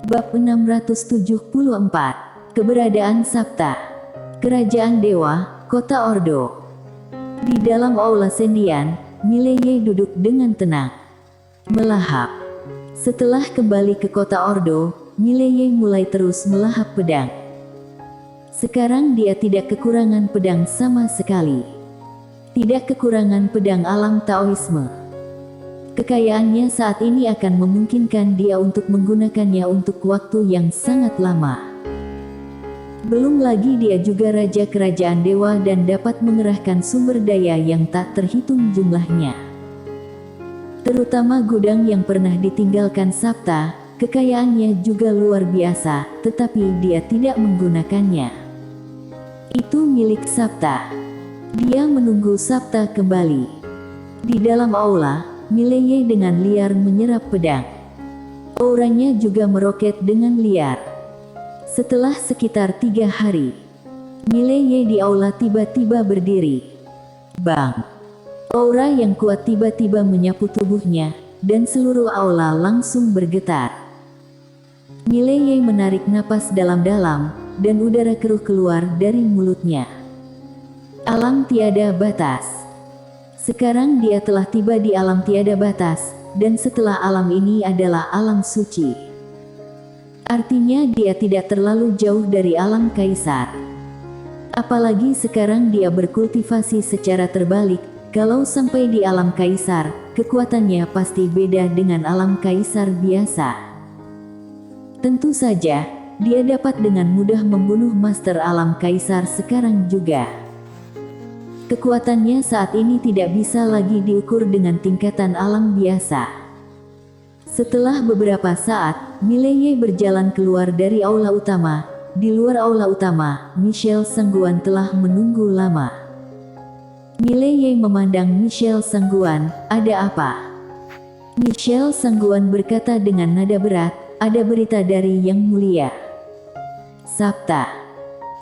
Bab 674. Keberadaan Sabta. Kerajaan Dewa, Kota Ordo. Di dalam aula sendian, Mileye duduk dengan tenang, melahap. Setelah kembali ke Kota Ordo, Mileye mulai terus melahap pedang. Sekarang dia tidak kekurangan pedang sama sekali. Tidak kekurangan pedang alam Taoisme. Kekayaannya saat ini akan memungkinkan dia untuk menggunakannya untuk waktu yang sangat lama. Belum lagi dia juga raja kerajaan dewa dan dapat mengerahkan sumber daya yang tak terhitung jumlahnya. Terutama gudang yang pernah ditinggalkan Sabta, kekayaannya juga luar biasa, tetapi dia tidak menggunakannya. Itu milik Sabta. Dia menunggu Sabta kembali. Di dalam aula, Mileye dengan liar menyerap pedang. Auranya juga meroket dengan liar. Setelah sekitar 3 hari, Mileye di aula tiba-tiba berdiri. Bang! Aura yang kuat tiba-tiba menyapu tubuhnya, dan seluruh aula langsung bergetar. Mileye menarik napas dalam-dalam, dan udara keruh keluar dari mulutnya. Alam tiada batas. Sekarang dia telah tiba di alam tiada batas, dan setelah alam ini adalah alam suci. Artinya dia tidak terlalu jauh dari alam kaisar. Apalagi sekarang dia berkultivasi secara terbalik, kalau sampai di alam kaisar, kekuatannya pasti beda dengan alam kaisar biasa. Tentu saja, dia dapat dengan mudah membunuh master alam kaisar sekarang juga. Kekuatannya saat ini tidak bisa lagi diukur dengan tingkatan alam biasa. Setelah beberapa saat, Mileye berjalan keluar dari aula utama. Di luar aula utama, Michelle Sangguan telah menunggu lama. Mileye memandang Michelle Sangguan, "Ada apa?" Michelle Sangguan berkata dengan nada berat, "Ada berita dari Yang Mulia." "Sabta."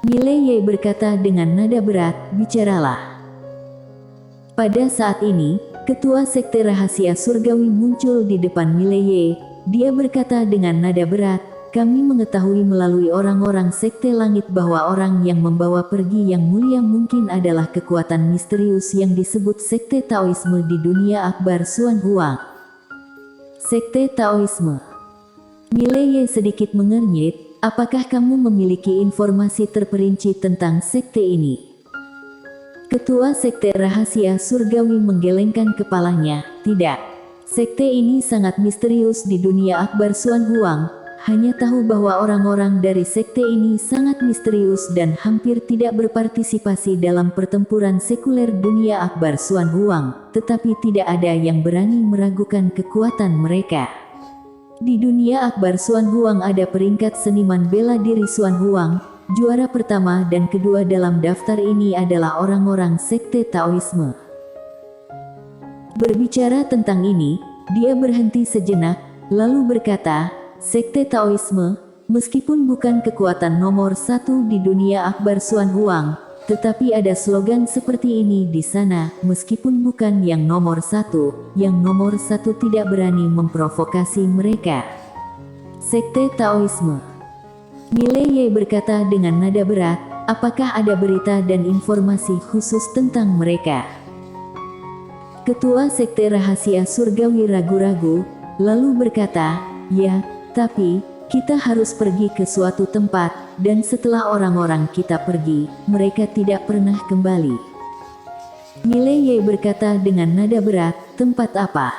Mileye berkata dengan nada berat, "Bicaralah." Pada saat ini, ketua sekte rahasia surgawi muncul di depan Mileye. Dia berkata dengan nada berat, "Kami mengetahui melalui orang-orang sekte langit bahwa orang yang membawa pergi Yang Mulia mungkin adalah kekuatan misterius yang disebut sekte Taoisme di dunia akbar Xuan Huang." Sekte Taoisme. Mileye sedikit mengernyit, "Apakah kamu memiliki informasi terperinci tentang sekte ini?" Ketua sekte rahasia surgawi menggelengkan kepalanya, "Tidak. Sekte ini sangat misterius di dunia akbar Xuan Huang. Hanya tahu bahwa orang-orang dari sekte ini sangat misterius dan hampir tidak berpartisipasi dalam pertempuran sekuler dunia akbar Xuan Huang, tetapi tidak ada yang berani meragukan kekuatan mereka. Di dunia akbar Xuan Huang ada peringkat seniman bela diri Xuan Huang. Juara pertama dan kedua dalam daftar ini adalah orang-orang sekte Taoisme." Berbicara tentang ini, dia berhenti sejenak, lalu berkata, "Sekte Taoisme, meskipun bukan kekuatan nomor 1 di dunia akbar Xuan Huang, tetapi ada slogan seperti ini di sana, meskipun bukan yang nomor 1, yang nomor 1 tidak berani memprovokasi mereka." Sekte Taoisme. Mileye berkata dengan nada berat, "Apakah ada berita dan informasi khusus tentang mereka?" Ketua sekte rahasia surgawi ragu-ragu, lalu berkata, "Ya, tapi kita harus pergi ke suatu tempat, dan setelah orang-orang kita pergi, mereka tidak pernah kembali." Mileye berkata dengan nada berat, "Tempat apa?"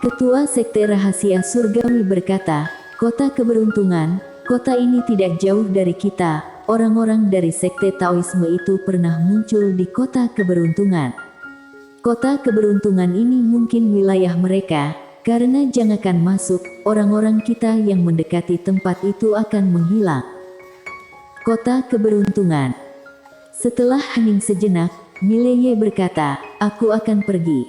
Ketua sekte rahasia surgawi berkata, "Kota keberuntungan. Kota ini tidak jauh dari kita. Orang-orang dari sekte Taoisme itu pernah muncul di kota keberuntungan. Kota keberuntungan ini mungkin wilayah mereka, karena jangankan masuk, orang-orang kita yang mendekati tempat itu akan menghilang." Kota keberuntungan. Setelah hening sejenak, Mileye berkata, "Aku akan pergi."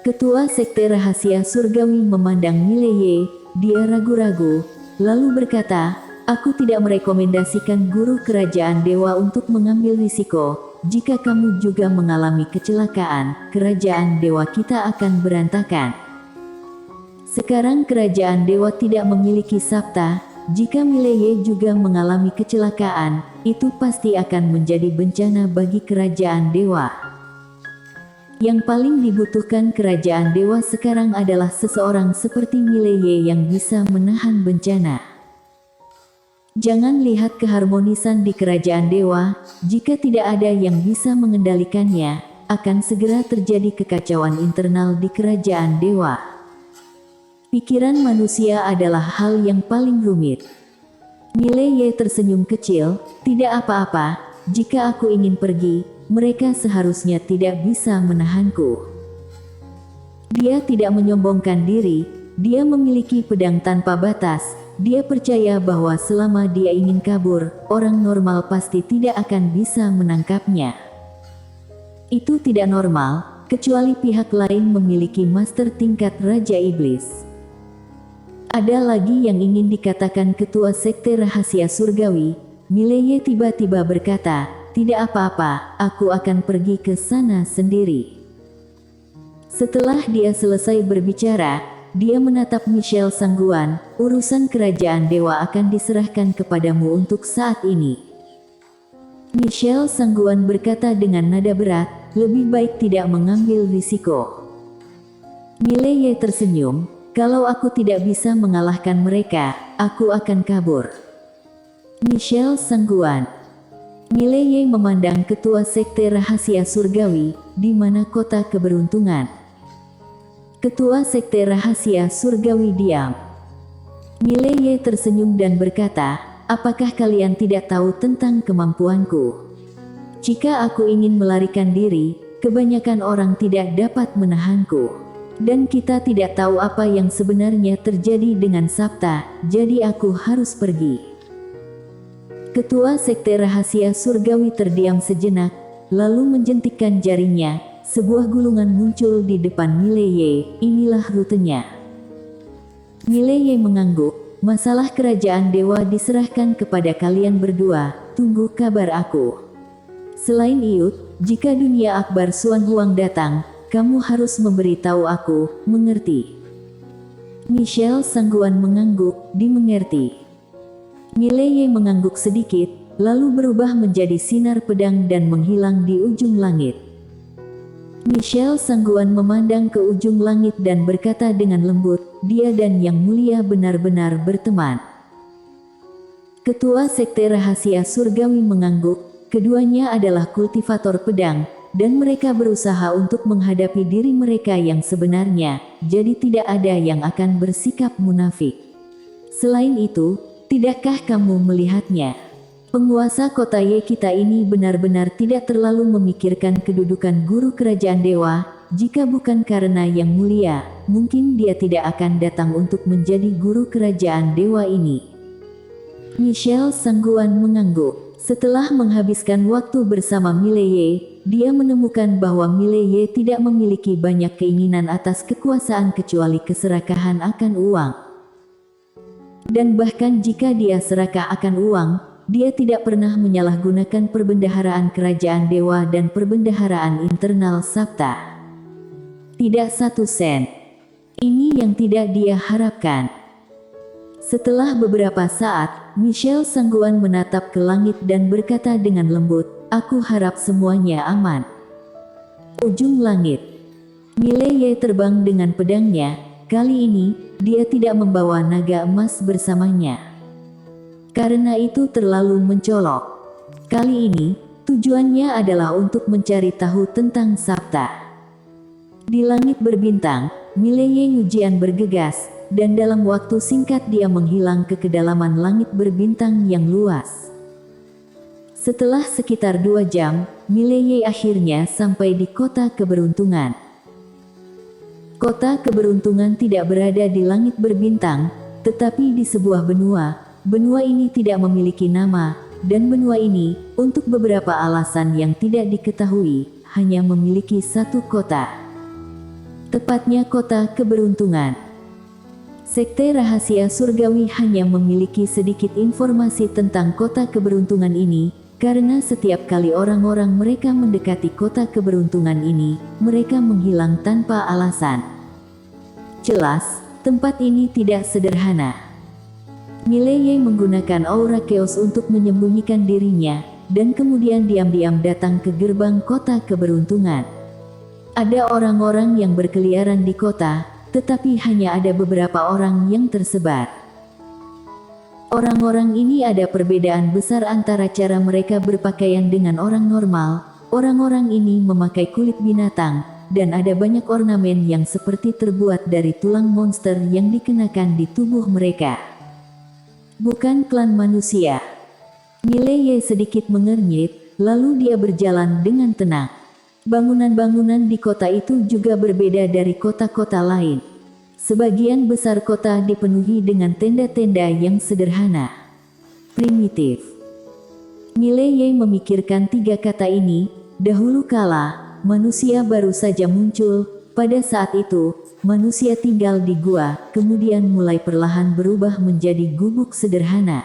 Ketua sekte rahasia surgawi memandang Mileye, dia ragu-ragu, lalu berkata, "Aku tidak merekomendasikan guru kerajaan dewa untuk mengambil risiko. Jika kamu juga mengalami kecelakaan, kerajaan dewa kita akan berantakan." Sekarang kerajaan dewa tidak memiliki Sabta. Jika Mileye juga mengalami kecelakaan, itu pasti akan menjadi bencana bagi kerajaan dewa. Yang paling dibutuhkan kerajaan dewa sekarang adalah seseorang seperti Mileye yang bisa menahan bencana. Jangan lihat keharmonisan di kerajaan dewa, jika tidak ada yang bisa mengendalikannya, akan segera terjadi kekacauan internal di kerajaan dewa. Pikiran manusia adalah hal yang paling rumit. Mileye tersenyum kecil, tidak apa-apa, jika aku ingin pergi, mereka seharusnya tidak bisa menahanku. Dia tidak menyombongkan diri, dia memiliki pedang tanpa batas, dia percaya bahwa selama dia ingin kabur, orang normal pasti tidak akan bisa menangkapnya. Itu tidak normal, kecuali pihak lain memiliki master tingkat Raja Iblis. Ada lagi yang ingin dikatakan ketua sekte rahasia surgawi. Mileye tiba-tiba berkata, tidak apa-apa, aku akan pergi ke sana sendiri. Setelah dia selesai berbicara, dia menatap Michelle Sangguan, urusan kerajaan dewa akan diserahkan kepadamu untuk saat ini. Michelle Sangguan berkata dengan nada berat, lebih baik tidak mengambil risiko. Mileye tersenyum, kalau aku tidak bisa mengalahkan mereka, aku akan kabur. Michelle Sangguan. Mileye memandang ketua sekte rahasia surgawi, di mana kota keberuntungan. Ketua sekte rahasia surgawi diam. Mileye tersenyum dan berkata, apakah kalian tidak tahu tentang kemampuanku? Jika aku ingin melarikan diri, kebanyakan orang tidak dapat menahanku. Dan kita tidak tahu apa yang sebenarnya terjadi dengan Sabta, jadi aku harus pergi. Ketua sekte rahasia surgawi terdiam sejenak, lalu menjentikkan jarinya, sebuah gulungan muncul di depan Mileye, inilah rutenya. Mileye mengangguk, masalah kerajaan dewa diserahkan kepada kalian berdua, tunggu kabar aku. Selain itu, jika dunia akbar Suan Huang datang, kamu harus memberitahu aku, mengerti? Michelle Sangguan mengangguk, dimengerti. Mileye mengangguk sedikit, lalu berubah menjadi sinar pedang dan menghilang di ujung langit. Michelle Sangguan memandang ke ujung langit dan berkata dengan lembut, dia dan Yang Mulia benar-benar berteman. Ketua sekte rahasia surgawi mengangguk, keduanya adalah kultivator pedang, dan mereka berusaha untuk menghadapi diri mereka yang sebenarnya, jadi tidak ada yang akan bersikap munafik. Selain itu, tidakkah kamu melihatnya? Penguasa kota Ye kita ini benar-benar tidak terlalu memikirkan kedudukan guru kerajaan dewa, jika bukan karena Yang Mulia, mungkin dia tidak akan datang untuk menjadi guru kerajaan dewa ini. Michelle Sangguan mengangguk. Setelah menghabiskan waktu bersama Mileye, dia menemukan bahwa Mileye tidak memiliki banyak keinginan atas kekuasaan kecuali keserakahan akan uang. Dan bahkan jika dia serakah akan uang, dia tidak pernah menyalahgunakan perbendaharaan kerajaan dewa dan perbendaharaan internal Sabta. Tidak satu sen. Ini yang tidak dia harapkan. Setelah beberapa saat, Michelle Sangguan menatap ke langit dan berkata dengan lembut, aku harap semuanya aman. Ujung langit. Mileye terbang dengan pedangnya, kali ini, dia tidak membawa naga emas bersamanya. Karena itu terlalu mencolok. Kali ini, tujuannya adalah untuk mencari tahu tentang Sabta. Di langit berbintang, Mileye Yujian bergegas, dan dalam waktu singkat dia menghilang ke kedalaman langit berbintang yang luas. Setelah sekitar 2 jam, Mileye akhirnya sampai di kota keberuntungan. Kota keberuntungan tidak berada di langit berbintang, tetapi di sebuah benua. Benua ini tidak memiliki nama, dan benua ini, untuk beberapa alasan yang tidak diketahui, hanya memiliki satu kota. Tepatnya kota keberuntungan. Sekte rahasia surgawi hanya memiliki sedikit informasi tentang kota keberuntungan ini, karena setiap kali orang-orang mereka mendekati kota keberuntungan ini, mereka menghilang tanpa alasan. Jelas, tempat ini tidak sederhana. Mileye menggunakan aura chaos untuk menyembunyikan dirinya, dan kemudian diam-diam datang ke gerbang kota keberuntungan. Ada orang-orang yang berkeliaran di kota, tetapi hanya ada beberapa orang yang tersebar. Orang-orang ini ada perbedaan besar antara cara mereka berpakaian dengan orang normal. Orang-orang ini memakai kulit binatang, dan ada banyak ornamen yang seperti terbuat dari tulang monster yang dikenakan di tubuh mereka. Bukan klan manusia. Mileye sedikit mengernyit, lalu dia berjalan dengan tenang. Bangunan-bangunan di kota itu juga berbeda dari kota-kota lain. Sebagian besar kota dipenuhi dengan tenda-tenda yang sederhana, primitif. Mileye memikirkan 3 kata ini. Dahulu kala, manusia baru saja muncul. Pada saat itu, manusia tinggal di gua, kemudian mulai perlahan berubah menjadi gubuk sederhana.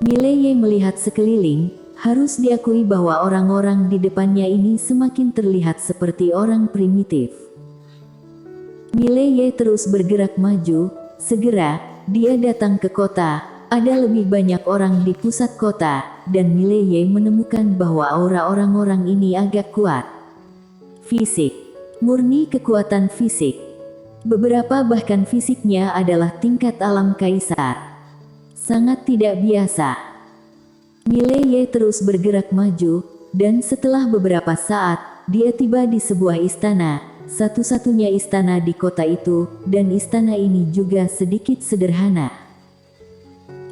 Mileye melihat sekeliling. Harus diakui bahwa orang-orang di depannya ini semakin terlihat seperti orang primitif. Mileye terus bergerak maju. Segera, dia datang ke kota. Ada lebih banyak orang di pusat kota, dan Mileye menemukan bahwa aura orang-orang ini agak kuat. Fisik. Murni kekuatan fisik. Beberapa bahkan fisiknya adalah tingkat alam kaisar. Sangat tidak biasa. Mileye terus bergerak maju, dan setelah beberapa saat, dia tiba di sebuah istana, satu-satunya istana di kota itu, dan istana ini juga sedikit sederhana.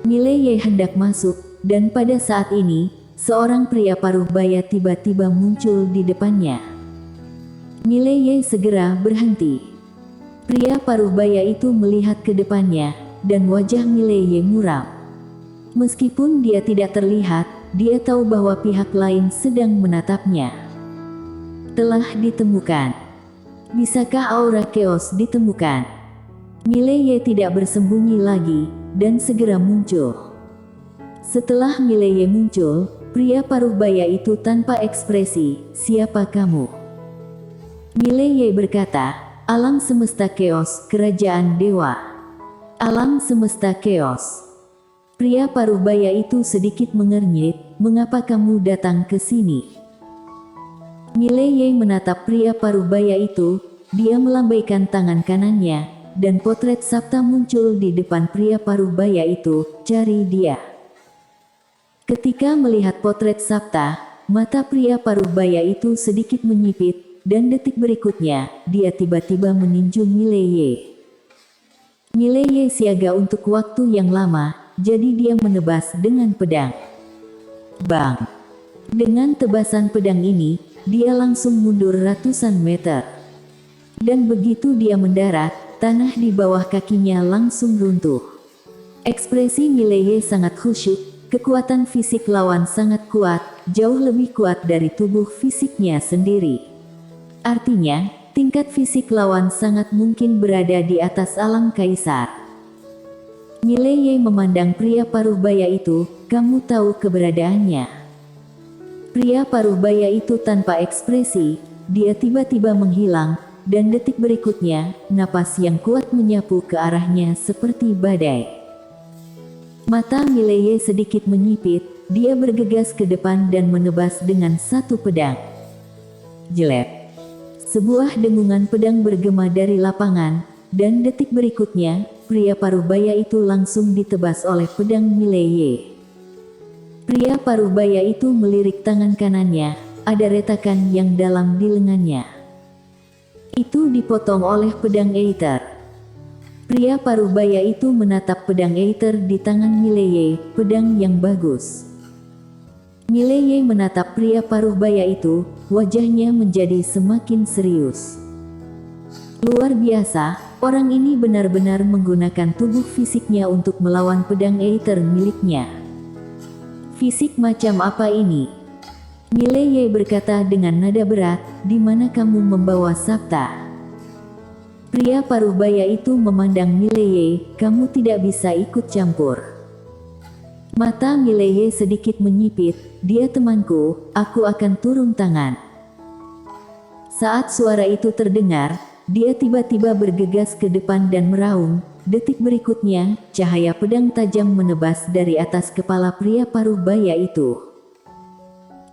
Mileye hendak masuk, dan pada saat ini, seorang pria paruh baya tiba-tiba muncul di depannya. Mileye segera berhenti. Pria paruh baya itu melihat ke depannya, dan wajah Mileye muram. Meskipun dia tidak terlihat, dia tahu bahwa pihak lain sedang menatapnya. Telah ditemukan. Bisakah aura chaos ditemukan? Mileye tidak bersembunyi lagi, dan segera muncul. Setelah Mileye muncul, pria paruh baya itu tanpa ekspresi, "Siapa kamu?" Mileye berkata, "Alam semesta chaos, kerajaan dewa." Alam semesta chaos. Pria paruh baya itu sedikit mengernyit, "Mengapa kamu datang ke sini?" Mileye menatap pria paruh baya itu. Dia melambaikan tangan kanannya, dan potret Sabta muncul di depan pria paruh baya itu. "Cari dia." Ketika melihat potret Sabta, mata pria paruh baya itu sedikit menyipit, dan detik berikutnya, dia tiba-tiba meninju Mileye. Mileye siaga untuk waktu yang lama, jadi dia menebas dengan pedang. Bang! Dengan tebasan pedang ini, dia langsung mundur ratusan meter. Dan begitu dia mendarat, tanah di bawah kakinya langsung runtuh. Ekspresi Mileye sangat khusyuk, kekuatan fisik lawan sangat kuat, jauh lebih kuat dari tubuh fisiknya sendiri. Artinya, tingkat fisik lawan sangat mungkin berada di atas alam kaisar. Mileye memandang pria paruh baya itu. "Kamu tahu keberadaannya?" Pria paruh baya itu tanpa ekspresi, dia tiba-tiba menghilang, dan detik berikutnya, napas yang kuat menyapu ke arahnya seperti badai. Mata Mileye sedikit menyipit, dia bergegas ke depan dan menebas dengan satu pedang. Jelek. Sebuah dengungan pedang bergema dari lapangan, dan detik berikutnya, pria paruh baya itu langsung ditebas oleh pedang Mileye. Pria paruh baya itu melirik tangan kanannya, ada retakan yang dalam di lengannya. Itu dipotong oleh pedang Aether. Pria paruh baya itu menatap pedang Aether di tangan Mileye, pedang yang bagus. Mileye menatap pria paruh baya itu, wajahnya menjadi semakin serius. Luar biasa, orang ini benar-benar menggunakan tubuh fisiknya untuk melawan pedang Aether miliknya. Fisik macam apa ini? Mileye berkata dengan nada berat, "Di mana kamu membawa Sabta?" Pria paruh baya itu memandang Mileye, "Kamu tidak bisa ikut campur." Mata Mileye sedikit menyipit, "Dia temanku, aku akan turun tangan." Saat suara itu terdengar, dia tiba-tiba bergegas ke depan dan meraung. Detik berikutnya, cahaya pedang tajam menebas dari atas kepala pria paruh baya itu.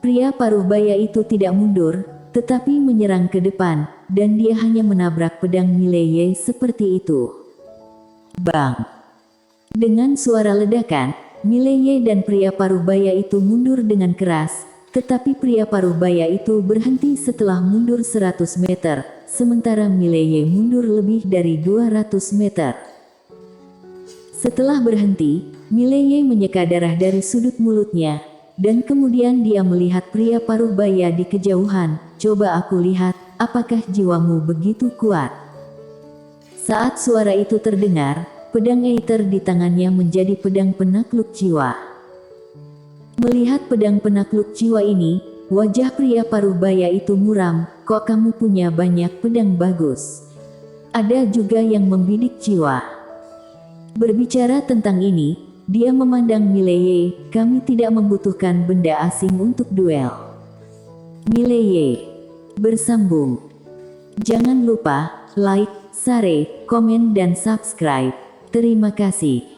Pria paruh baya itu tidak mundur, tetapi menyerang ke depan, dan dia hanya menabrak pedang Mileye seperti itu. Bang! Dengan suara ledakan, Mileye dan pria paruh baya itu mundur dengan keras, tetapi pria paruh baya itu berhenti setelah mundur 100 meter, sementara Mileye mundur lebih dari 200 meter. Setelah berhenti, Mileye menyeka darah dari sudut mulutnya, dan kemudian dia melihat pria paruh baya di kejauhan. Coba aku lihat, apakah jiwamu begitu kuat? Saat suara itu terdengar, pedang Aether di tangannya menjadi pedang penakluk jiwa. Melihat pedang penakluk jiwa ini, wajah pria paruh baya itu muram. Kok kamu punya banyak pedang bagus? Ada juga yang membidik jiwa. Berbicara tentang ini, dia memandang Mileye. Kami tidak membutuhkan benda asing untuk duel. Mileye bersambung. Jangan lupa like, share, komen dan subscribe. Terima kasih.